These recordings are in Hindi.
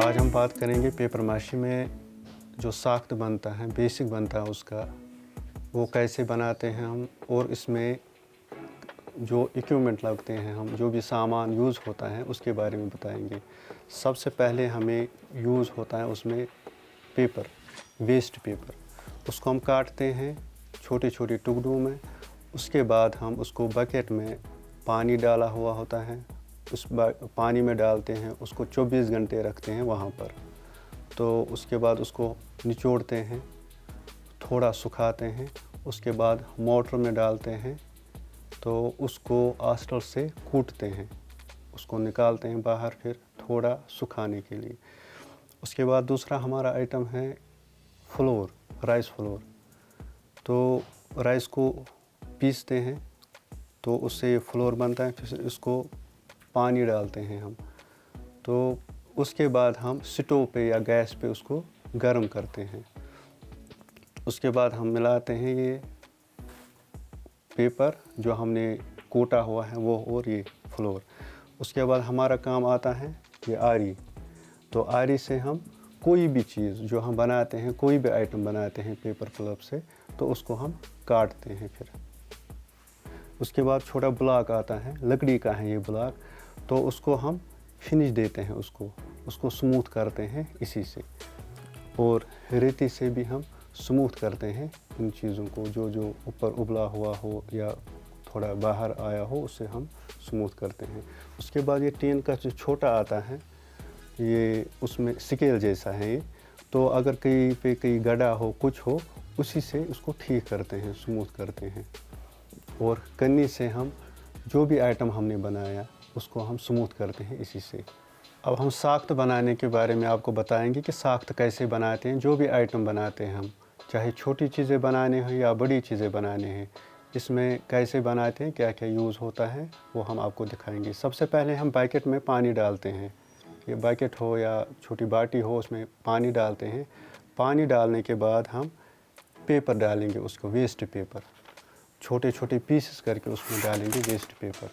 आज हम बात करेंगे पेपर माशी में जो साख्त बनता है, बेसिक बनता है उसका, वो कैसे बनाते हैं हम, और इसमें जो इक्विपमेंट लगते हैं, हम जो भी सामान यूज़ होता है उसके बारे में बताएंगे। सबसे पहले हमें यूज़ होता है उसमें पेपर, वेस्ट पेपर। उसको हम काटते हैं छोटे छोटे टुकड़ों में। उसके बाद हम उसको बकेट में पानी डाला हुआ होता है, उस पानी में डालते हैं, उसको 24 घंटे रखते हैं वहाँ पर। तो उसके बाद उसको निचोड़ते हैं, थोड़ा सुखाते हैं, उसके बाद मोटर में डालते हैं, तो उसको आस्टल से कूटते हैं, उसको निकालते हैं बाहर फिर थोड़ा सुखाने के लिए। उसके बाद दूसरा हमारा आइटम है फ्लोर, राइस फ्लोर। तो राइस को पीसते हैं तो उससे फ्लोर बनता है। फिर इसको पानी डालते हैं हम, तो उसके बाद हम स्टोव पे या गैस पे उसको गर्म करते हैं। उसके बाद हम मिलाते हैं ये पेपर जो हमने कोटा हुआ है वो और ये फ्लोर। उसके बाद हमारा काम आता है ये आरी। तो आरी से हम कोई भी चीज़ जो हम बनाते हैं, कोई भी आइटम बनाते हैं पेपर क्लिप से, तो उसको हम काटते हैं। फिर उसके बाद छोटा ब्लॉक आता है, लकड़ी का है ये ब्लॉक, तो उसको हम फिनिश देते हैं, उसको स्मूथ करते हैं इसी से। और रेती से भी हम स्मूथ करते हैं इन चीज़ों को, जो ऊपर उबला हुआ हो या थोड़ा बाहर आया हो उससे हम स्मूथ करते हैं। उसके बाद ये टीन का जो छोटा आता है, ये उसमें स्केल जैसा है ये, तो अगर कहीं पे कहीं गड्ढा हो कुछ हो, उसी से उसको ठीक करते हैं, स्मूथ करते हैं। और कन्नी से हम जो भी आइटम हमने बनाया उसको हम स्मूथ करते हैं इसी से। अब हम साख्त बनाने के बारे में आपको बताएंगे कि साख्त कैसे बनाते हैं। जो भी आइटम बनाते हैं हम, चाहे छोटी चीज़ें बनाने हैं या बड़ी चीज़ें बनाने हैं, इसमें कैसे बनाते हैं, क्या क्या यूज़ होता है, वो हम आपको दिखाएंगे। सबसे पहले हम बकेट में पानी डालते हैं। ये बकेट हो या छोटी बाटी हो, उसमें पानी डालते हैं। पानी डालने के बाद हम पेपर डालेंगे, उसको वेस्ट पेपर छोटे छोटे पीसेस करके उसमें डालेंगे, वेस्ट पेपर।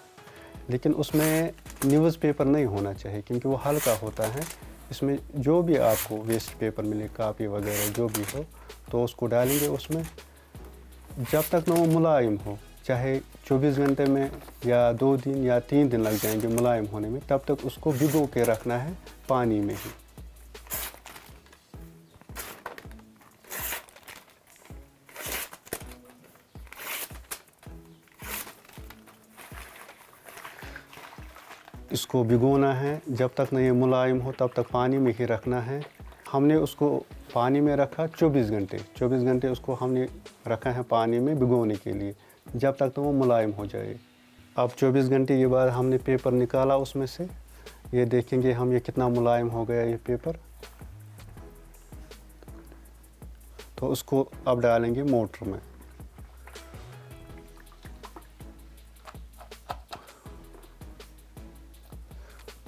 लेकिन उसमें न्यूज़ पेपर नहीं होना चाहिए क्योंकि वो हल्का होता है। इसमें जो भी आपको वेस्ट पेपर मिले, कापी वगैरह जो भी हो, तो उसको डालेंगे उसमें जब तक ना वो मुलायम हो। चाहे 24 घंटे में या 2 दिन या 3 दिन लग जाएंगे मुलायम होने में, तब तक उसको भिगो के रखना है पानी में ही। इसको भिगोना है, जब तक ना ये मुलायम हो तब तक पानी में ही रखना है। हमने उसको पानी में रखा 24 घंटे, 24 घंटे उसको हमने रखा है पानी में भिगोने के लिए, जब तक तो वो मुलायम हो जाए। अब 24 घंटे के बाद हमने पेपर निकाला उसमें से, ये देखेंगे हम ये कितना मुलायम हो गया ये पेपर। तो उसको अब डालेंगे मोटर में।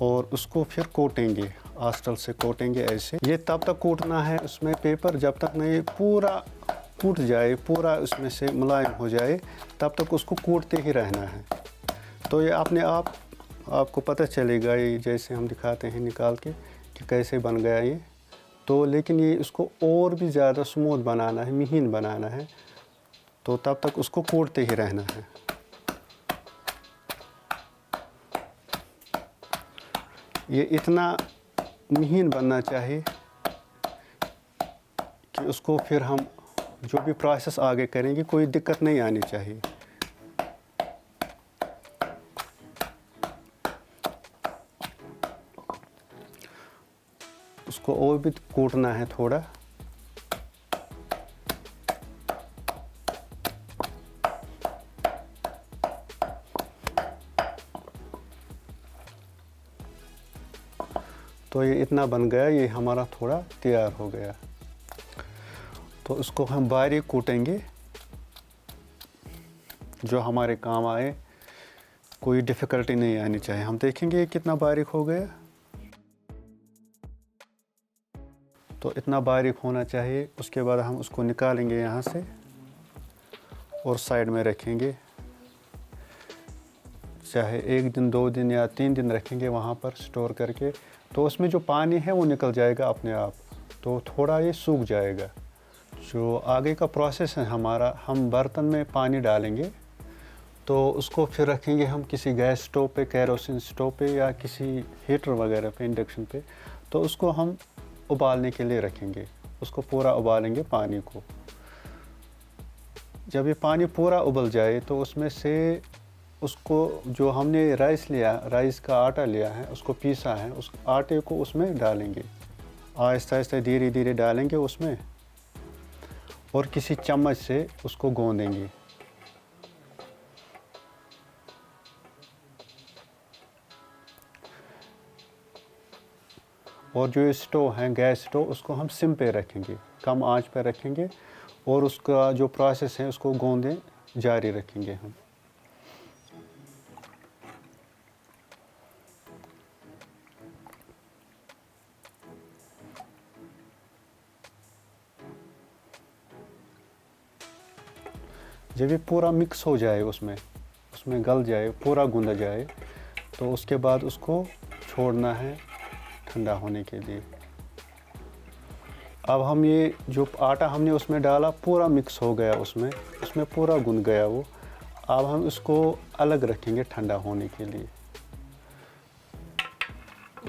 और उसको फिर कोटेंगे, आस्टल से कोटेंगे ऐसे। ये तब तक कोटना है उसमें पेपर जब तक नहीं ये पूरा कूट जाए, पूरा उसमें से मुलायम हो जाए, तब तक उसको कोटते ही रहना है। तो ये अपने आप आपको पता चलेगा, ये जैसे हम दिखाते हैं निकाल के कि कैसे बन गया ये। तो लेकिन ये इसको और भी ज़्यादा स्मूथ बनाना है, महीन बनाना है, तो तब तक उसको कोटते ही रहना है। ये इतना महीन बनना चाहिए कि उसको फिर हम जो भी प्रोसेस आगे करेंगे कोई दिक्कत नहीं आनी चाहिए। उसको और भी कूटना है थोड़ा। तो ये इतना बन गया, ये हमारा थोड़ा तैयार हो गया। तो इसको हम बारीक कूटेंगे जो हमारे काम आए, कोई डिफ़िकल्टी नहीं आनी चाहिए। हम देखेंगे कितना बारीक हो गया। तो इतना बारीक होना चाहिए। उसके बाद हम उसको निकालेंगे यहाँ से और साइड में रखेंगे। चाहे 1 दिन 2 दिन या 3 दिन रखेंगे वहाँ पर स्टोर करके। तो उसमें जो पानी है वो निकल जाएगा अपने आप, तो थोड़ा ये सूख जाएगा। जो आगे का प्रोसेस है हमारा, हम बर्तन में पानी डालेंगे, तो उसको फिर रखेंगे हम किसी गैस स्टोव पे, केरोसिन स्टोव पे या किसी हीटर वगैरह पे, इंडक्शन पे। तो उसको हम उबालने के लिए रखेंगे, उसको पूरा उबालेंगे पानी को। जब ये पानी पूरा उबल जाए तो उसमें से उसको जो हमने राइस लिया, राइस का आटा लिया है, उसको पीसा है, उस आटे को उसमें डालेंगे। आहिस्ता आहिस्ता धीरे धीरे डालेंगे उसमें, और किसी चम्मच से उसको गूंदेंगे। और जो स्टोव है, गैस स्टोव, उसको हम सिम पे रखेंगे, कम आंच पे रखेंगे, और उसका जो प्रोसेस है उसको गूंदें जारी रखेंगे हम। जब ये पूरा मिक्स हो जाए, उसमें गल जाए, पूरा गूंदा जाए, तो उसके बाद उसको छोड़ना है ठंडा होने के लिए। अब हम ये जो आटा हमने उसमें डाला पूरा मिक्स हो गया, उसमें पूरा गूंद गया वो। अब हम इसको अलग रखेंगे ठंडा होने के लिए,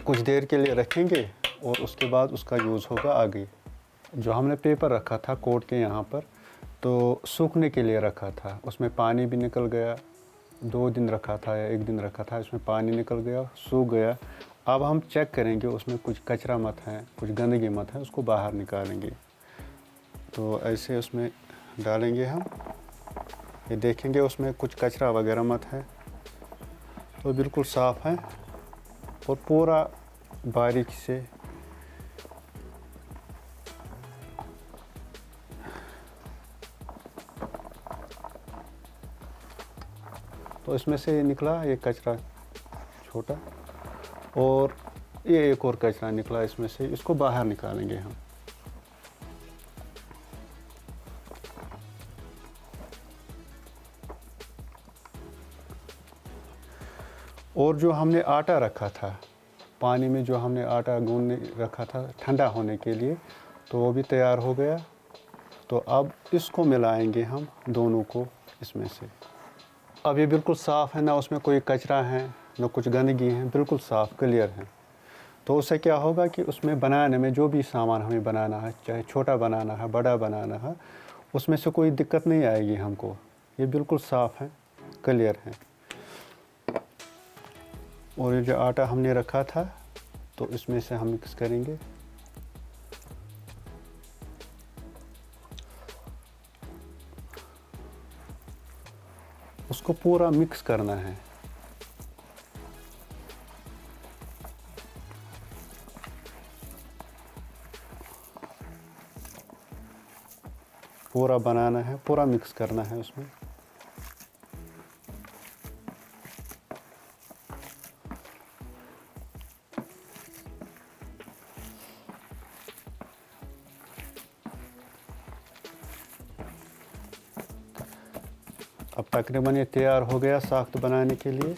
कुछ देर के लिए रखेंगे, और उसके बाद उसका यूज़ होगा आगे। जो हमने पेपर रखा था कोट के यहाँ पर, तो सूखने के लिए रखा था, उसमें पानी भी निकल गया। 2 दिन रखा था या 1 दिन रखा था, इसमें पानी निकल गया, सूख गया। अब हम चेक करेंगे उसमें कुछ कचरा मत है, कुछ गंदगी मत है, उसको बाहर निकालेंगे। तो ऐसे उसमें डालेंगे हम, ये देखेंगे उसमें कुछ कचरा वगैरह मत है, तो बिल्कुल साफ़ है, और पूरा बारीक से तो इसमें से निकला ये कचरा छोटा, और ये एक और कचरा निकला इसमें से, इसको बाहर निकालेंगे हम। और जो हमने आटा रखा था पानी में, जो हमने आटा गूंदने रखा था ठंडा होने के लिए, तो वो भी तैयार हो गया। तो अब इसको मिलाएंगे हम दोनों को इसमें से। अब ये बिल्कुल साफ़ है, ना उसमें कोई कचरा है, ना कुछ गंदगी है, बिल्कुल साफ़ क्लियर है। तो उससे क्या होगा कि उसमें बनाने में जो भी सामान हमें बनाना है, चाहे छोटा बनाना है, बड़ा बनाना है, उसमें से कोई दिक्कत नहीं आएगी हमको। ये बिल्कुल साफ़ है, क्लियर है। और ये जो आटा हमने रखा था, तो इसमें से हम मिक्स करेंगे। उसको पूरा मिक्स करना है। पूरा बनाना है, पूरा मिक्स करना है उसमें। अब तकरीबन ये तैयार हो गया साख्त बनाने के लिए।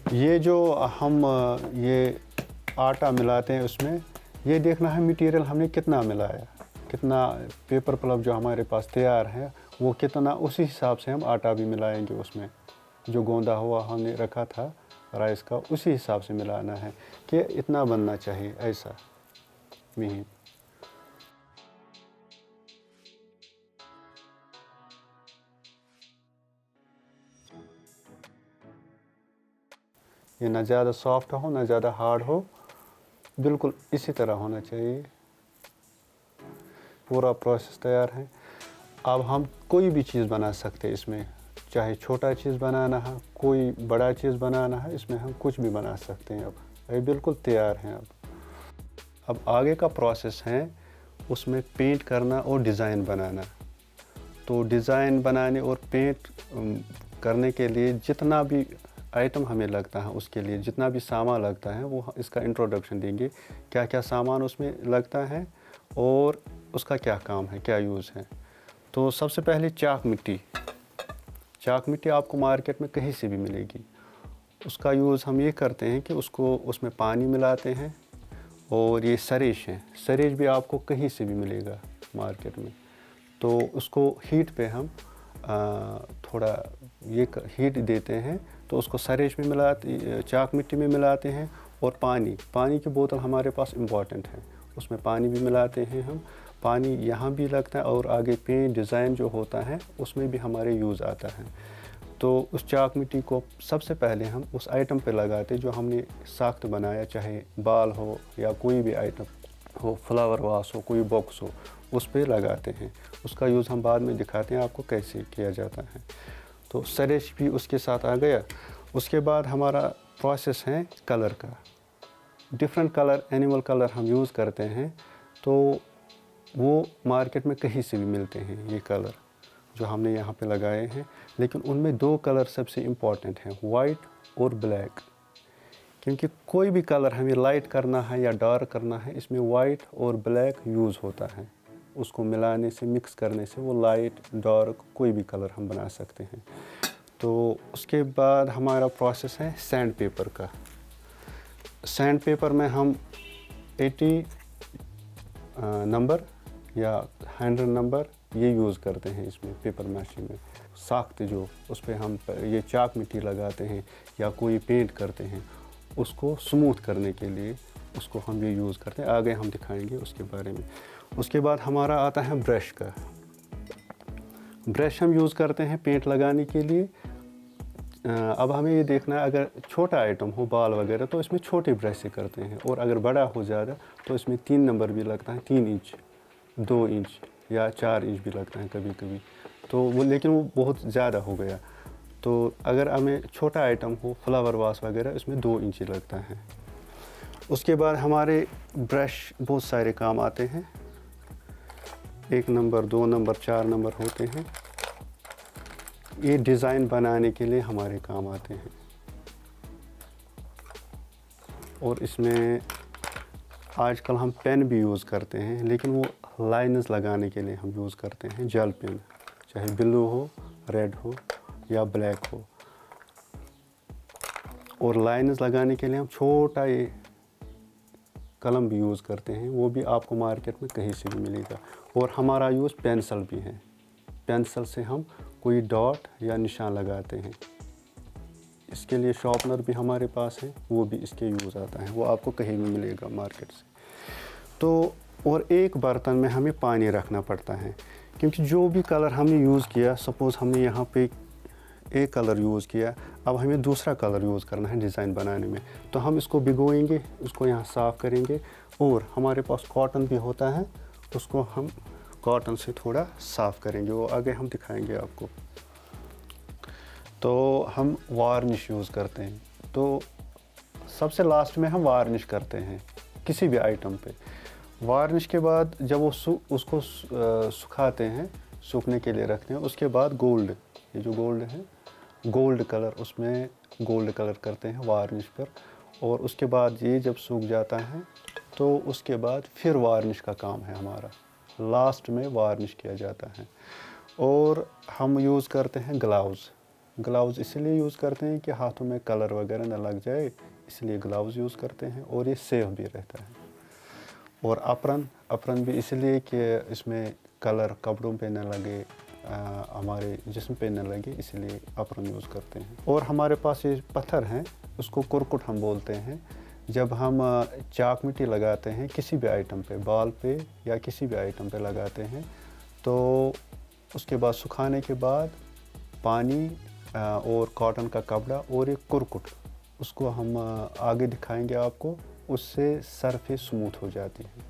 ये जो हम ये आटा मिलाते हैं उसमें, ये देखना है मटेरियल हमने कितना मिलाया, कितना पेपर पल्प जो हमारे पास तैयार है वो कितना, उसी हिसाब से हम आटा भी मिलाएंगे उसमें। जो गोंदा हुआ हमने रखा था राइस का, उसी हिसाब से मिलाना है कि इतना बनना चाहिए, ऐसा महीन। ये ना ज़्यादा सॉफ्ट हो, ना ज़्यादा हार्ड हो, बिल्कुल इसी तरह होना चाहिए। पूरा प्रोसेस तैयार है। अब हम कोई भी चीज़ बना सकते हैं इसमें, चाहे छोटा चीज़ बनाना है, कोई बड़ा चीज़ बनाना है, इसमें हम कुछ भी बना सकते हैं। अब ये बिल्कुल तैयार हैं। अब आगे का प्रोसेस है, उसमें पेंट करना और डिज़ाइन बनाना। तो डिज़ाइन बनाने और पेंट करने के लिए जितना भी आइटम हमें लगता है, उसके लिए जितना भी सामान लगता है वो इसका इंट्रोडक्शन देंगे, क्या क्या सामान उसमें लगता है और उसका क्या काम है, क्या यूज़ है। तो सबसे पहले चाक मिट्टी। चाक मिट्टी आपको मार्केट में कहीं से भी मिलेगी। उसका यूज़ हम ये करते हैं कि उसमें पानी मिलाते हैं। और ये सरेश है, सरेश भी आपको कहीं से भी मिलेगा मार्केट में। तो उसको हीट पे हम थोड़ा ये हीट देते हैं, तो उसको सरेश में मिलाते, चाक मिट्टी में मिलाते हैं। और पानी की बोतल हमारे पास इम्पॉर्टेंट है, उसमें पानी भी मिलाते हैं हम। पानी यहाँ भी लगता है और आगे पेंट डिज़ाइन जो होता है उसमें भी हमारे यूज़ आता है। तो उस चाक मिट्टी को सबसे पहले हम उस आइटम पे लगाते जो हमने साख्त बनाया, चाहे बाल हो या कोई भी आइटम हो, फ्लावर वास हो, कोई बॉक्स हो, उस पे लगाते हैं। उसका यूज़ हम बाद में दिखाते हैं आपको कैसे किया जाता है। तो सरेश भी उसके साथ आ गया। उसके बाद हमारा प्रोसेस है कलर का। डिफरेंट कलर, एनिमल कलर हम यूज़ करते हैं, तो वो मार्केट में कहीं से भी मिलते हैं ये कलर जो हमने यहाँ पे लगाए हैं। लेकिन उनमें 2 कलर सबसे इम्पॉर्टेंट हैं, वाइट और ब्लैक। क्योंकि कोई भी कलर हमें लाइट करना है या डार्क करना है, इसमें वाइट और ब्लैक यूज़ होता है। उसको मिलाने से, मिक्स करने से वो लाइट डार्क कोई भी कलर हम बना सकते हैं। तो उसके बाद हमारा प्रोसेस है सैंड पेपर का। सैंड पेपर में हम 80 नंबर या 100 नंबर ये यूज़ करते हैं इसमें पेपर माशी में। साख्त जो उस पर हम ये चाक मिट्टी लगाते हैं या कोई पेंट करते हैं, उसको स्मूथ करने के लिए उसको हम ये यूज़ करते हैं। आगे हम दिखाएंगे उसके बारे में। उसके बाद हमारा आता है ब्रश का। ब्रश हम यूज़ करते हैं पेंट लगाने के लिए। अब हमें ये देखना है, अगर छोटा आइटम हो, बाल वगैरह, तो इसमें छोटे ब्रश से करते हैं। और अगर बड़ा हो ज़्यादा तो इसमें 3 नंबर भी लगता है, 3 इंच, 2 इंच या 4 इंच भी लगता है कभी कभी। तो वो, लेकिन वो बहुत ज़्यादा हो गया। तो अगर हमें छोटा आइटम हो, फ्लावर वास वगैरह, इसमें 2 इंच ही लगता है। उसके बाद हमारे ब्रश बहुत सारे काम आते हैं। 1 नंबर, 2 नंबर, 4 नंबर होते हैं। ये डिज़ाइन बनाने के लिए हमारे काम आते हैं। और इसमें आजकल हम पेन भी यूज़ करते हैं, लेकिन वो लाइन्स लगाने के लिए हम यूज़ करते हैं जेल पेन, चाहे ब्लू हो, रेड हो या ब्लैक हो। और लाइन्स लगाने के लिए हम छोटा ये कलम भी यूज़ करते हैं, वो भी आपको मार्केट में कहीं से भी मिलेगा। और हमारा यूज़ पेंसिल भी है। पेंसिल से हम कोई डॉट या निशान लगाते हैं। इसके लिए शार्पनर भी हमारे पास है, वो भी इसके यूज़ आता है, वो आपको कहीं भी मिलेगा मार्केट से। तो और एक बर्तन में हमें पानी रखना पड़ता है, क्योंकि जो भी कलर हमने यूज़ किया, सपोज़ हमने यहाँ पे एक कलर यूज़ किया, अब हमें दूसरा कलर यूज़ करना है डिज़ाइन बनाने में, तो हम इसको भिगोएंगे, उसको यहाँ साफ़ करेंगे। और हमारे पास कॉटन भी होता है, उसको हम कॉटन से थोड़ा साफ़ करेंगे, वो आगे हम दिखाएंगे आपको। तो हम वार्निश यूज़ करते हैं। तो सबसे लास्ट में हम वार्निश करते हैं किसी भी आइटम पे। वार्निश के बाद जब वो उसको सुखाते हैं, सूखने के लिए रखते हैं, उसके बाद गोल्ड, ये जो गोल्ड है, गोल्ड कलर, उसमें गोल्ड कलर करते हैं वार्निश पर। और उसके बाद ये जब सूख जाता है, तो उसके बाद फिर वार्निश का काम है हमारा, लास्ट में वार्निश किया जाता है। और हम यूज़ करते हैं ग्लव्स इसलिए यूज़ करते हैं कि हाथों में कलर वगैरह न लग जाए, इसलिए ग्लव्स यूज़ करते हैं। और ये सेफ भी रहता है। और अप्रन भी इसलिए कि इसमें कलर कपड़ों पे न लगे, हमारे जिस्म पे न लगे, इसलिए अप्रन यूज़ करते हैं। और हमारे पास ये पत्थर हैं, उसको कुरकुट हम बोलते हैं। जब हम चाक मिट्टी लगाते हैं किसी भी आइटम पे, बाल पे या किसी भी आइटम पे लगाते हैं, तो उसके बाद सुखाने के बाद पानी और कॉटन का कपड़ा और एक कुरकुट, उसको हम आगे दिखाएंगे आपको, उससे सरफेस स्मूथ हो जाती है।